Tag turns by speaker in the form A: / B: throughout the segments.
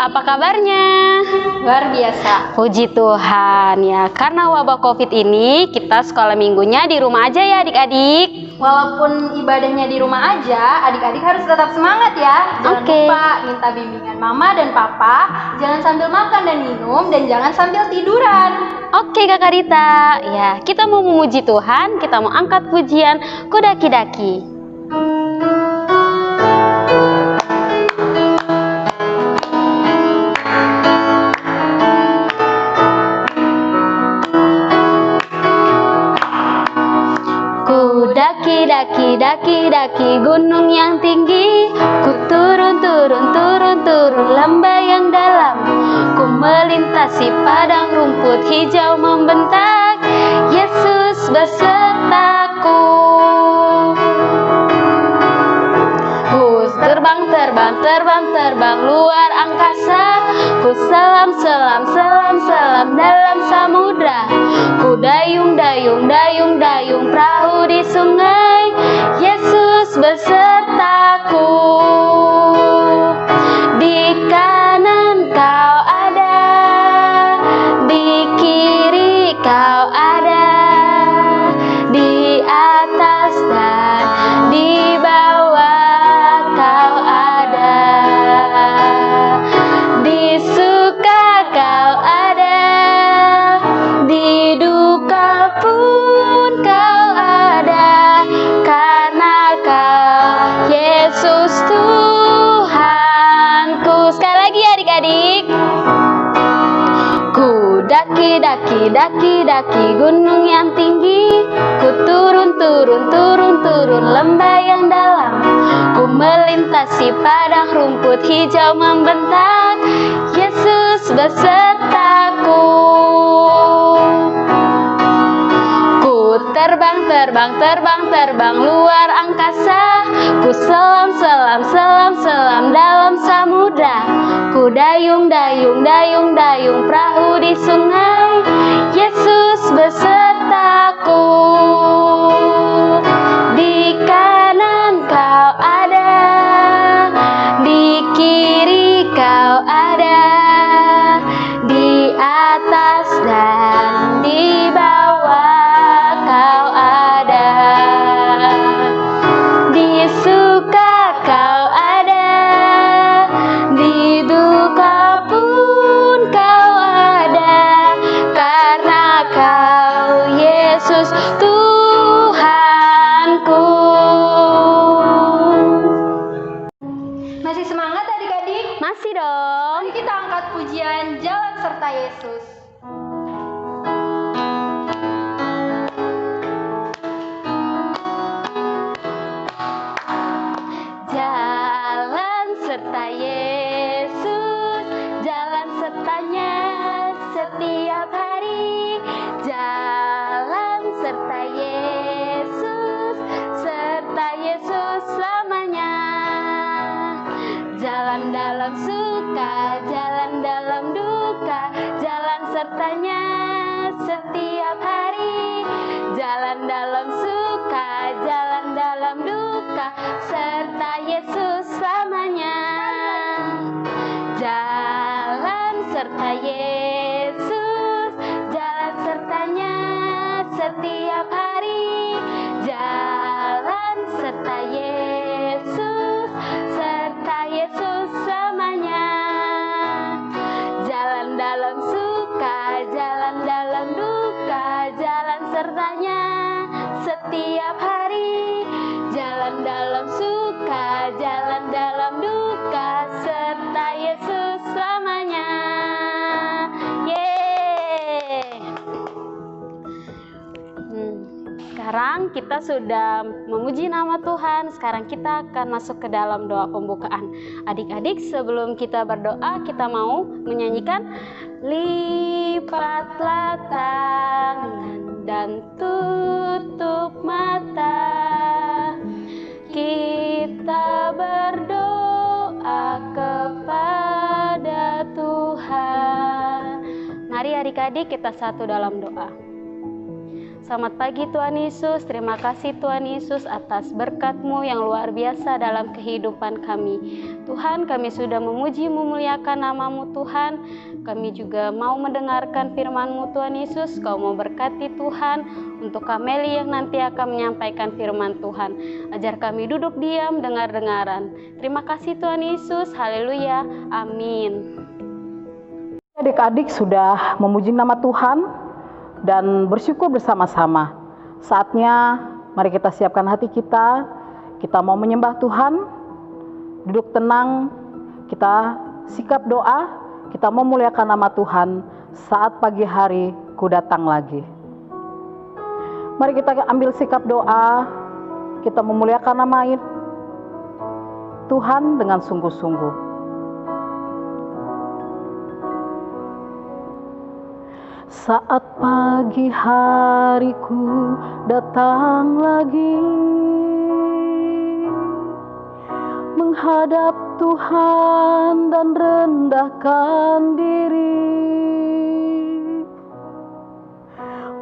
A: apa kabarnya?
B: Luar biasa.
A: Puji Tuhan ya, karena wabah COVID ini kita sekolah minggunya di rumah aja ya adik-adik.
B: Walaupun ibadahnya di rumah aja, adik-adik harus tetap semangat ya. Jangan
A: Oke.
B: lupa minta bimbingan mama dan papa, jangan sambil makan dan minum, dan jangan sambil tiduran.
A: Oke Kakak Rita, ya kita mau memuji Tuhan, kita mau angkat pujian Kudaki-daki. Daki gunung yang tinggi, ku turun lembah yang dalam, ku melintasi padang rumput hijau membentang, Yesus besertaku. Ku terbang luar angkasa, ku selam dalam samudra, ku dayung perahu di sungai, Yesus besertaku. Di kanan kau ada, di kiri kau ada, di atas dan di bawah kau ada, di suka kau ada, di duka pun kau ada, karena kau Yesus Tuhanku. Sekali lagi adik-adik. Ku daki gunung yang tinggi, ku turun lembah yang dalam, ku melintasi padang rumput hijau membentang, Yesus besertaku. Ku terbang luar angkasa, ku selam dalam samudra, ku dayung perahu di sungai, Yesus besertaku. Di kanan kau ada, di kiri kau ada, di atas dan di bawah kau ada, di suka kau ada, di duka pun kau ada, karena kau Yesus Tuhanku.
B: Masih semangat adik-adik?
A: Masih dong.
B: Mari kita angkat pujian Jalan Serta Yesus.
A: Jalan serta Yesus, jalan sertanya setiap hari. Jalan serta Yesus selamanya. Jalan dalam suka, jalan dalam duka, jalan sertanya setiap hari. Jalan dalam suka, jalan dalam duka, serta Yesus selamanya. Jalan serta Yesus, jalan sertanya setiap hari. Jalan serta Yesus selamanya. Jalan dalam suka, jalan dalam duka, jalan sertanya setiap hari. Jalan dalam suka, jalan dalam duka, serta Yesus selamanya. Yeay. Sekarang kita sudah memuji nama Tuhan. Sekarang kita akan masuk ke dalam doa pembukaan. Adik-adik, sebelum kita berdoa, kita mau menyanyikan Lipatlah tangan dan tutup mata, kita berdoa kepada Tuhan. Mari adik-adik kita satu dalam doa. Selamat pagi Tuhan Yesus, terima kasih Tuhan Yesus atas berkat-Mu yang luar biasa dalam kehidupan kami. Tuhan, kami sudah memuji memuliakan nama-Mu Tuhan. Kami juga mau mendengarkan firman-Mu Tuhan Yesus. Kau mau berkati Tuhan untuk Kameli yang nanti akan menyampaikan firman Tuhan. Ajar kami duduk diam, dengar-dengaran. Terima kasih Tuhan Yesus, haleluya, amin.
C: Adik-adik sudah memuji nama Tuhan dan bersyukur bersama-sama. Saatnya mari kita siapkan hati kita. Kita mau menyembah Tuhan. Duduk tenang. Kita sikap doa. Kita memuliakan nama Tuhan. Saat pagi hari ku datang lagi. Mari kita ambil sikap doa. Kita memuliakan nama Tuhan dengan sungguh-sungguh. Saat pagi hariku datang lagi menghadap Tuhan dan rendahkan diri,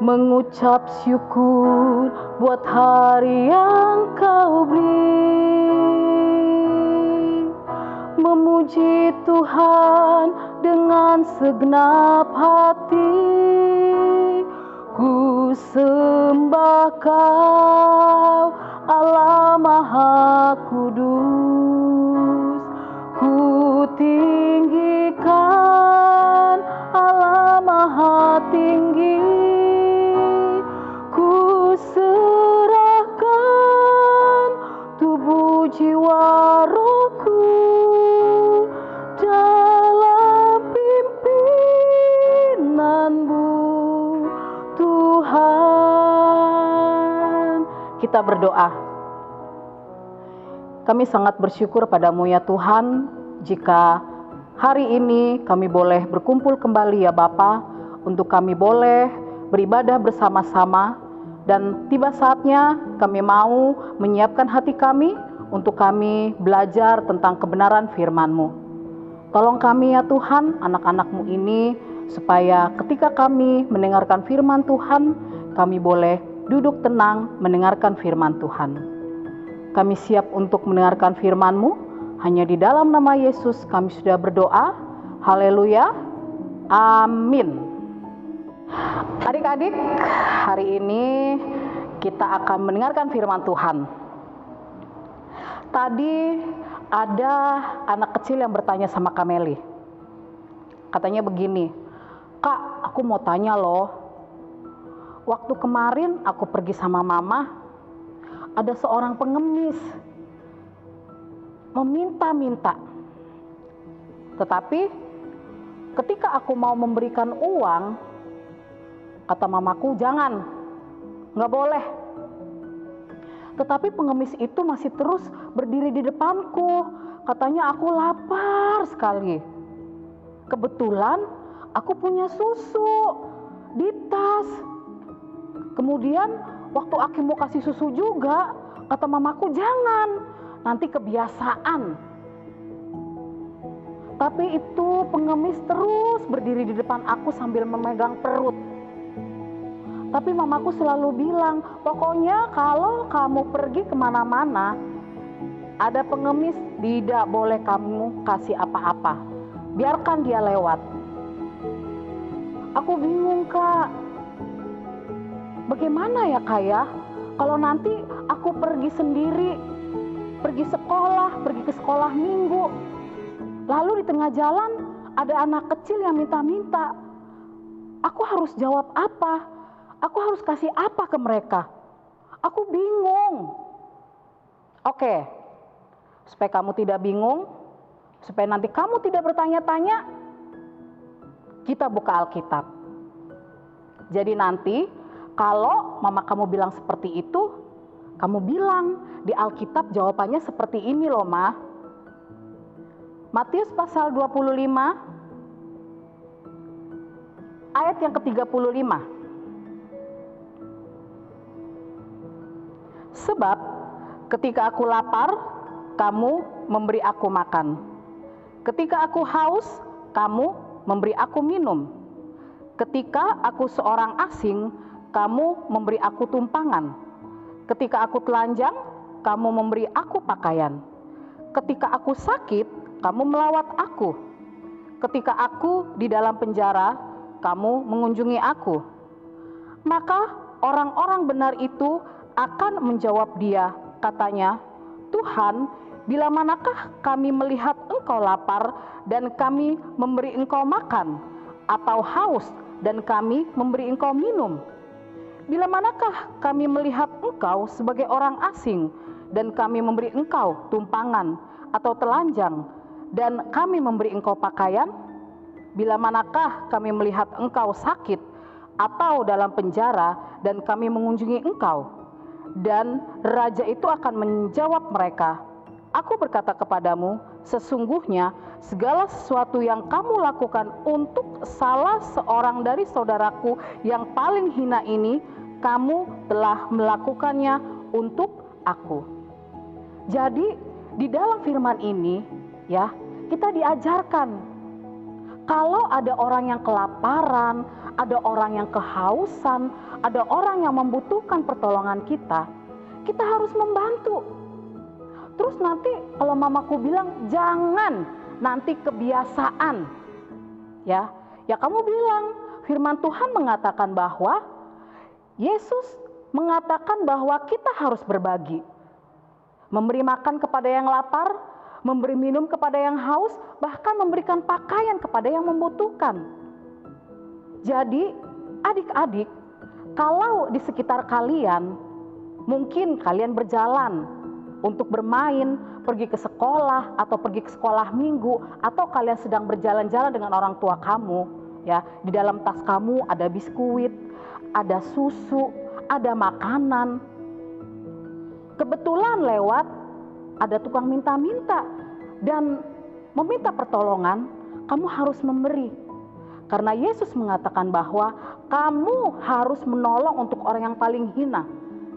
C: mengucap syukur buat hari yang Kau beri, memuji Tuhan dengan segenap hati. Ku sembah Kau, Allah Maha Kudus. Ku tinggikan Allah Maha Tinggi. Ku serahkan tubuh jiwa rohku dalam pimpinanmu Tuhan. Kita berdoa. Kami sangat bersyukur padamu ya Tuhan, jika hari ini kami boleh berkumpul kembali ya Bapa, untuk kami boleh beribadah bersama-sama, dan tiba saatnya kami mau menyiapkan hati kami untuk kami belajar tentang kebenaran firman-Mu. Tolong kami ya Tuhan, anak-anak-Mu ini, supaya ketika kami mendengarkan firman Tuhan, kami boleh duduk tenang mendengarkan firman Tuhan. Kami siap untuk mendengarkan firman-Mu, hanya di dalam nama Yesus kami sudah berdoa. Haleluya, amin. Adik-adik, hari ini kita akan mendengarkan firman Tuhan. Tadi ada anak kecil yang bertanya sama Kameli. Katanya begini, "Kak, aku mau tanya loh. Waktu kemarin aku pergi sama mama, ada seorang pengemis meminta-minta. Tetapi ketika aku mau memberikan uang, kata mamaku, jangan, nggak boleh. Tetapi pengemis itu masih terus berdiri di depanku. Katanya aku lapar sekali. Kebetulan aku punya susu di tas. Kemudian waktu aku mau kasih susu juga, kata mamaku, jangan, nanti kebiasaan. Tapi itu pengemis terus berdiri di depan aku sambil memegang perut. Tapi mamaku selalu bilang, pokoknya kalau kamu pergi kemana-mana, ada pengemis, tidak boleh kamu kasih apa-apa. Biarkan dia lewat. Aku bingung, Kak. Bagaimana ya, Kak ya? Kalau nanti aku pergi sendiri, pergi ke sekolah minggu. Lalu di tengah jalan ada anak kecil yang minta-minta. Aku harus jawab apa? Aku harus kasih apa ke mereka? Aku bingung. Oke, supaya kamu tidak bingung, supaya nanti kamu tidak bertanya-tanya, kita buka Alkitab. Jadi nanti kalau mama kamu bilang seperti itu, kamu bilang di Alkitab jawabannya seperti ini loh, Ma. Matius pasal 25 ayat yang ke-35. Sebab ketika aku lapar, kamu memberi aku makan. Ketika aku haus, kamu memberi aku minum. Ketika aku seorang asing, kamu memberi aku tumpangan. Ketika aku telanjang, kamu memberi aku pakaian. Ketika aku sakit, kamu melawat aku. Ketika aku di dalam penjara, kamu mengunjungi aku. Maka orang-orang benar itu akan menjawab dia, katanya, Tuhan, bila manakah kami melihat engkau lapar dan kami memberi engkau makan, atau haus dan kami memberi engkau minum? Bila manakah kami melihat engkau sebagai orang asing dan kami memberi engkau tumpangan atau telanjang dan kami memberi engkau pakaian? Bila manakah kami melihat engkau sakit atau dalam penjara dan kami mengunjungi engkau? Dan raja itu akan menjawab mereka, aku berkata kepadamu, sesungguhnya segala sesuatu yang kamu lakukan untuk salah seorang dari saudaraku yang paling hina ini, kamu telah melakukannya untuk aku. Jadi di dalam firman ini ya, kita diajarkan kalau ada orang yang kelaparan, ada orang yang kehausan, ada orang yang membutuhkan pertolongan kita harus membantu. Terus nanti kalau mamaku bilang jangan, nanti kebiasaan. Ya kamu bilang firman Tuhan mengatakan bahwa Yesus mengatakan bahwa kita harus berbagi. Memberi makan kepada yang lapar, memberi minum kepada yang haus, bahkan memberikan pakaian kepada yang membutuhkan. Jadi adik-adik, kalau di sekitar kalian, mungkin kalian berjalan untuk bermain, pergi ke sekolah atau pergi ke sekolah minggu, atau kalian sedang berjalan-jalan dengan orang tua kamu, ya, di dalam tas kamu ada biskuit, ada susu, ada makanan. Kebetulan lewat ada tukang minta-minta dan meminta pertolongan, kamu harus memberi. Karena Yesus mengatakan bahwa kamu harus menolong untuk orang yang paling hina.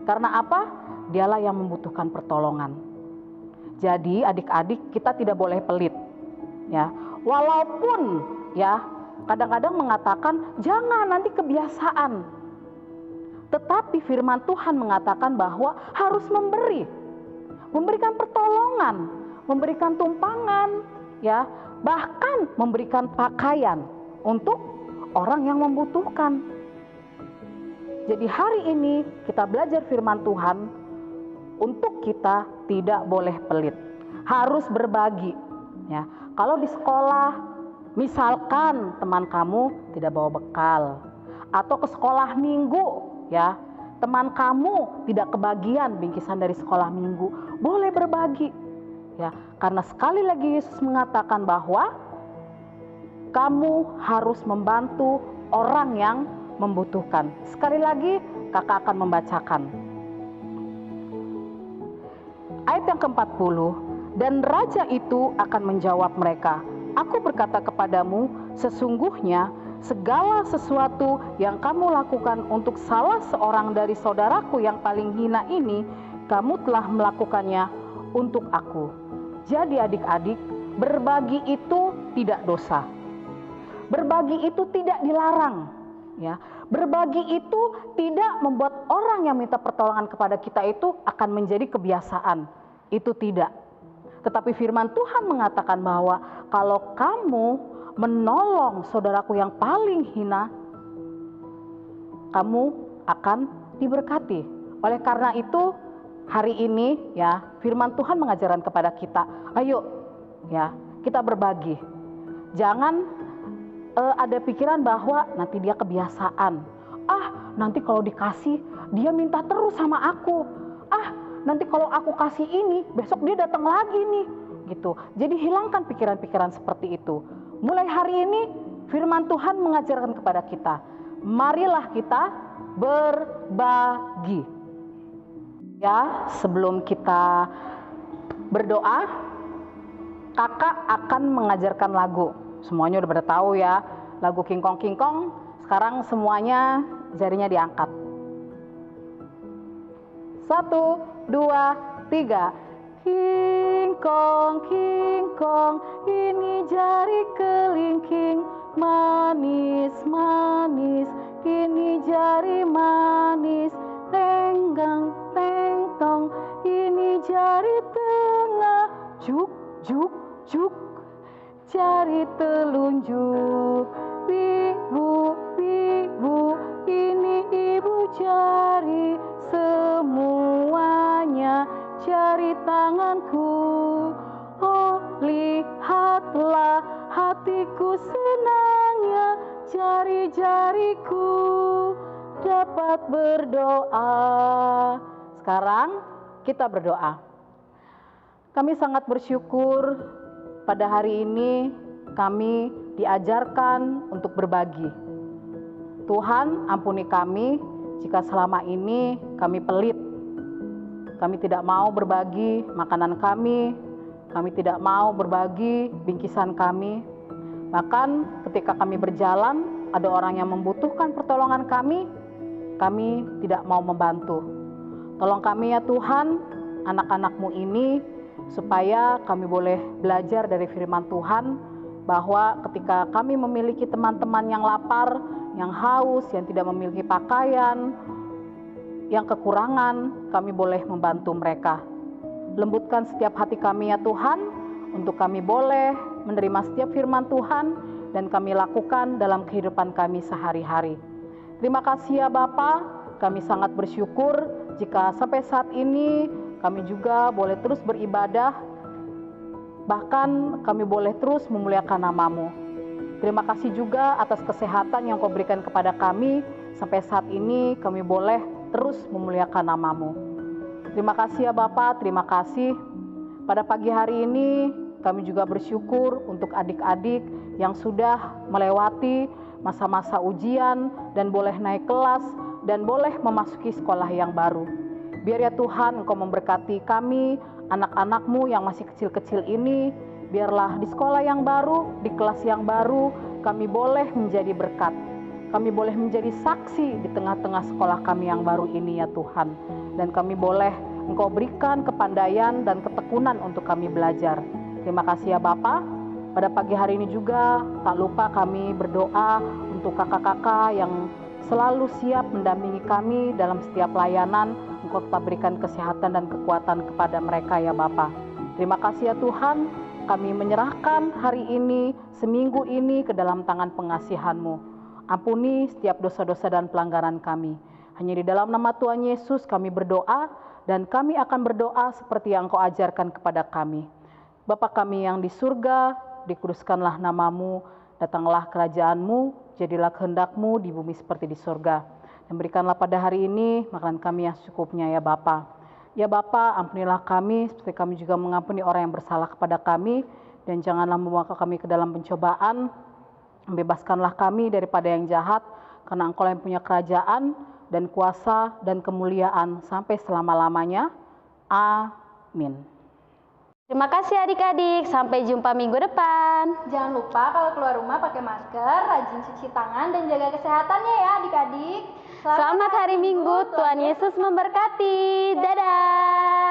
C: Karena apa? Dialah yang membutuhkan pertolongan. Jadi adik-adik, kita tidak boleh pelit. Ya, walaupun ya kadang-kadang mengatakan jangan, nanti kebiasaan. Tetapi firman Tuhan mengatakan bahwa harus memberi. Memberikan pertolongan, memberikan tumpangan, ya, bahkan memberikan pakaian untuk orang yang membutuhkan. Jadi hari ini kita belajar firman Tuhan untuk kita tidak boleh pelit, harus berbagi. Ya, kalau di sekolah, misalkan teman kamu tidak bawa bekal, atau ke sekolah minggu, ya, teman kamu tidak kebagian bingkisan dari sekolah minggu, boleh berbagi. Ya, karena sekali lagi Yesus mengatakan bahwa kamu harus membantu orang yang membutuhkan. Sekali lagi kakak akan membacakan ayat yang ke-40. Dan raja itu akan menjawab mereka, aku berkata kepadamu, sesungguhnya segala sesuatu yang kamu lakukan untuk salah seorang dari saudaraku yang paling hina ini, kamu telah melakukannya untuk aku. Jadi adik-adik, berbagi itu tidak dosa. Berbagi itu tidak dilarang, ya. Berbagi itu tidak membuat orang yang minta pertolongan kepada kita itu akan menjadi kebiasaan. Itu tidak. Tetapi firman Tuhan mengatakan bahwa kalau kamu menolong saudaraku yang paling hina, kamu akan diberkati. Oleh karena itu, hari ini ya, firman Tuhan mengajarkan kepada kita, ayo ya, kita berbagi. Jangan ada pikiran bahwa nanti dia kebiasaan. Nanti kalau dikasih dia minta terus sama aku. Nanti kalau aku kasih ini, besok dia datang lagi nih, gitu. Jadi hilangkan pikiran-pikiran seperti itu. Mulai hari ini firman Tuhan mengajarkan kepada kita, marilah kita berbagi. Ya, sebelum kita berdoa, kakak akan mengajarkan lagu. Semuanya udah pada tahu ya, lagu King Kong King Kong. Sekarang semuanya jarinya diangkat. 1, 2, 3. King Kong, ini jari kelingking, manis manis. ini jari manis, tenggang tengtong, ini jari tengah, juk juk juk, jari telunjuk, bibu bibu, ini ibu jari, semuanya jari tanganku. Oh, lihatlah hatiku senangnya, jari-jariku dapat berdoa. Sekarang kita berdoa. Kami sangat bersyukur pada hari ini kami diajarkan untuk berbagi. Tuhan, ampuni kami jika selama ini kami pelit. Kami tidak mau berbagi makanan kami tidak mau berbagi bingkisan kami. Bahkan ketika kami berjalan, ada orang yang membutuhkan pertolongan kami tidak mau membantu. Tolong kami ya Tuhan, anak-anak-Mu ini, supaya kami boleh belajar dari firman Tuhan, bahwa ketika kami memiliki teman-teman yang lapar, yang haus, yang tidak memiliki pakaian, yang kekurangan, kami boleh membantu mereka. Lembutkan setiap hati kami ya Tuhan, untuk kami boleh menerima setiap firman Tuhan dan kami lakukan dalam kehidupan kami sehari-hari. Terima kasih ya Bapa, kami sangat bersyukur jika sampai saat ini kami juga boleh terus beribadah, bahkan kami boleh terus memuliakan nama-Mu. Terima kasih juga atas kesehatan yang Kau berikan kepada kami, sampai saat ini kami boleh terus memuliakan nama-Mu. Terima kasih ya Bapa, terima kasih. Pada pagi hari ini kami juga bersyukur untuk adik-adik yang sudah melewati masa-masa ujian dan boleh naik kelas dan boleh memasuki sekolah yang baru. Biar ya Tuhan Engkau memberkati kami, anak-anak-Mu yang masih kecil-kecil ini. Biarlah di sekolah yang baru, di kelas yang baru, kami boleh menjadi berkat. Kami boleh menjadi saksi di tengah-tengah sekolah kami yang baru ini ya Tuhan. Dan kami boleh Engkau berikan kepandaian dan ketekunan untuk kami belajar. Terima kasih ya Bapa. Pada pagi hari ini juga tak lupa kami berdoa untuk kakak-kakak yang selalu siap mendampingi kami dalam setiap layanan. Engkau tetap berikan kesehatan dan kekuatan kepada mereka ya Bapa. Terima kasih ya Tuhan. Kami menyerahkan hari ini, seminggu ini ke dalam tangan pengasihan-Mu. Ampuni setiap dosa-dosa dan pelanggaran kami. Hanya di dalam nama Tuhan Yesus kami berdoa, dan kami akan berdoa seperti yang Engkau ajarkan kepada kami. Bapa kami yang di surga, dikuduskanlah nama-Mu, datanglah kerajaan-Mu, jadilah kehendak-Mu di bumi seperti di surga. Dan berikanlah pada hari ini makanan kami yang secukupnya ya Bapa. Ya Bapa, ampunilah kami seperti kami juga mengampuni orang yang bersalah kepada kami, dan janganlah membawa kami ke dalam pencobaan. Bebaskanlah kami daripada yang jahat, karena Engkau yang punya kerajaan dan kuasa dan kemuliaan sampai selama-lamanya. Amin.
A: Terima kasih adik-adik, sampai jumpa minggu depan.
B: Jangan lupa kalau keluar rumah pakai masker, rajin cuci tangan dan jaga kesehatannya ya adik-adik.
A: Selamat hari Minggu, Tuhan Yesus memberkati. Dadah.